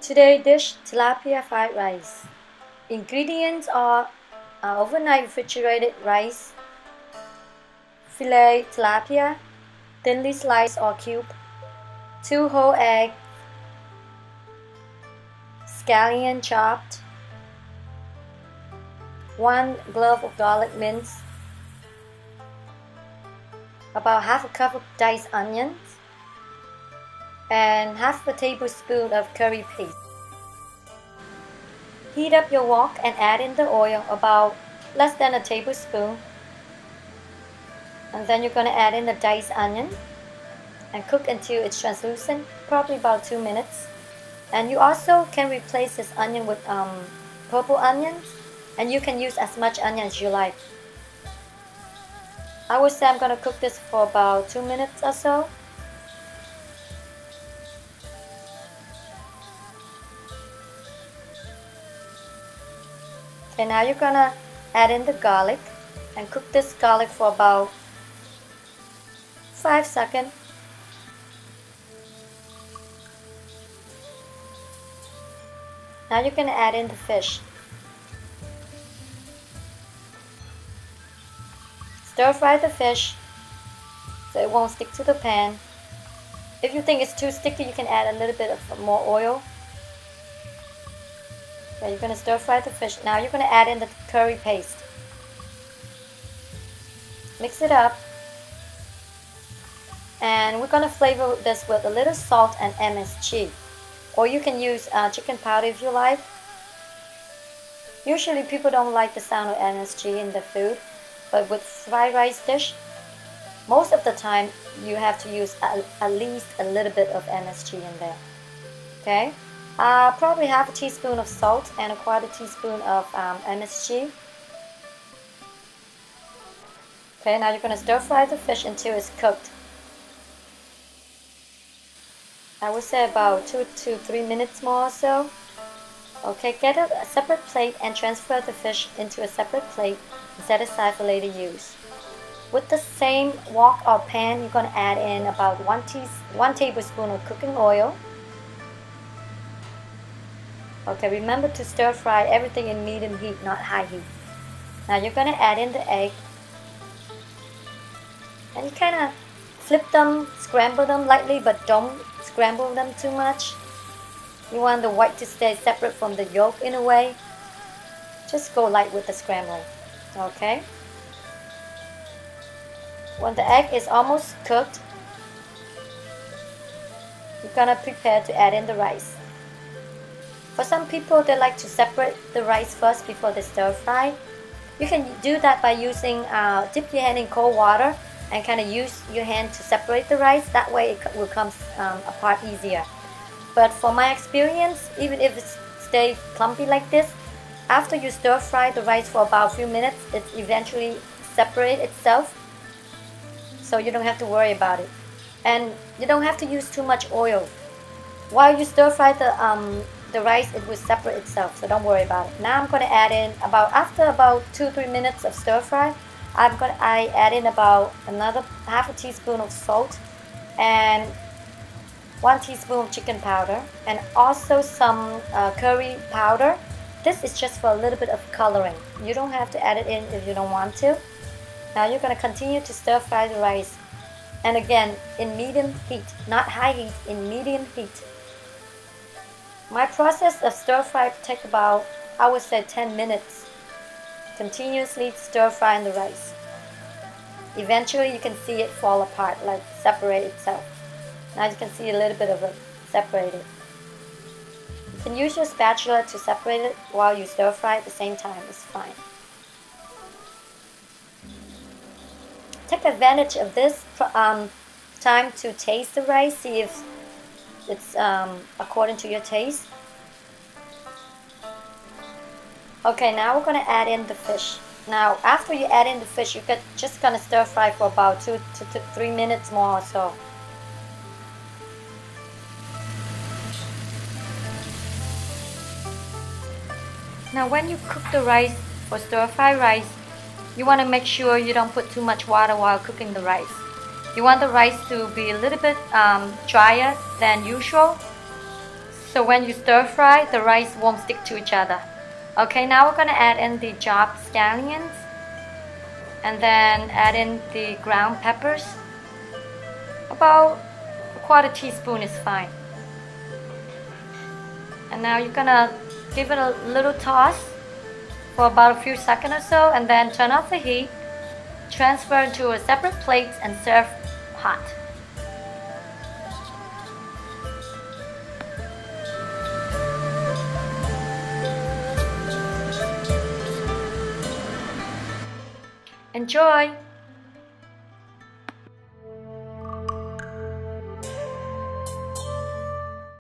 Today dish tilapia fried rice. Ingredients are overnight refrigerated rice, filet tilapia, thinly sliced or cubed, 2 whole eggs, scallion chopped, 1 clove of garlic minced, about half a cup of diced onions, and half a tablespoon of curry paste. Heat up your wok and add in the oil, about less than a tablespoon. And then you're going to add in the diced onion and cook until it's translucent, probably about 2 minutes. And you also can replace this onion with purple onions, and you can use as much onion as you like. I would say I'm going to cook this for about 2 minutes or so. Okay, now you're going to add in the garlic and cook this garlic for about 5 seconds. Now you're going to add in the fish. Stir fry the fish so it won't stick to the pan. If you think it's too sticky, you can add a little bit of more oil. Okay, you're going to stir fry the fish. Now you're going to add in the curry paste. Mix it up. And we're going to flavor this with a little salt and MSG. Or you can use chicken powder if you like. Usually people don't like the sound of MSG in the food, but with fried rice dish, most of the time you have to use at least a little bit of MSG in there. Okay, probably half a teaspoon of salt and a quarter teaspoon of MSG. Okay, now you're going to stir fry the fish until it's cooked. I would say about 2 to 3 minutes more or so. Okay, get a separate plate and transfer the fish into a separate plate and set aside for later use. With the same wok or pan, you're going to add in about 1 tablespoon of cooking oil. Okay, remember to stir fry everything in medium heat, not high heat. Now you're going to add in the egg. And you kind of flip them, scramble them lightly, but don't scramble them too much. You want the white to stay separate from the yolk in a way. Just go light with the scrambling. Okay. When the egg is almost cooked, you're gonna prepare to add in the rice. For some people, they like to separate the rice first before they stir fry. You can do that by using dip your hand in cold water and kind of use your hand to separate the rice. That way it will come apart easier. But for my experience, even if it stays clumpy like this, after you stir fry the rice for about a few minutes, it eventually separates itself. So you don't have to worry about it. And you don't have to use too much oil. While you stir fry the rice, it will separate itself, so don't worry about it. Now I'm going to add in after about 2-3 minutes of stir fry, I add in about another half a teaspoon of salt and 1 teaspoon of chicken powder, and also some curry powder. This is just for a little bit of coloring. You don't have to add it in if you don't want to. Now you're going to continue to stir fry the rice, and again in medium heat, not high heat, in medium heat. My process of stir fry takes about, I would say, 10 minutes. Continuously stir frying the rice. Eventually you can see it fall apart, like separate itself. Now you can see a little bit of it separated. You can use your spatula to separate it while you stir fry at the same time. It's fine. Take advantage of this time to taste the rice. See if it's according to your taste. Okay, now we're going to add in the fish. Now after you add in the fish, you're just going to stir fry for about 2 to 3 minutes more or so. Now when you cook the rice for stir fry rice, you want to make sure you don't put too much water while cooking the rice. You want the rice to be a little bit drier than usual. so when you stir fry, the rice won't stick to each other. Okay, now we're gonna add in the chopped scallions and then add in the ground peppers. About a quarter teaspoon is fine. And now you're gonna give it a little toss for about a few seconds or so, and then turn off the heat, transfer into a separate plate and serve hot. Enjoy!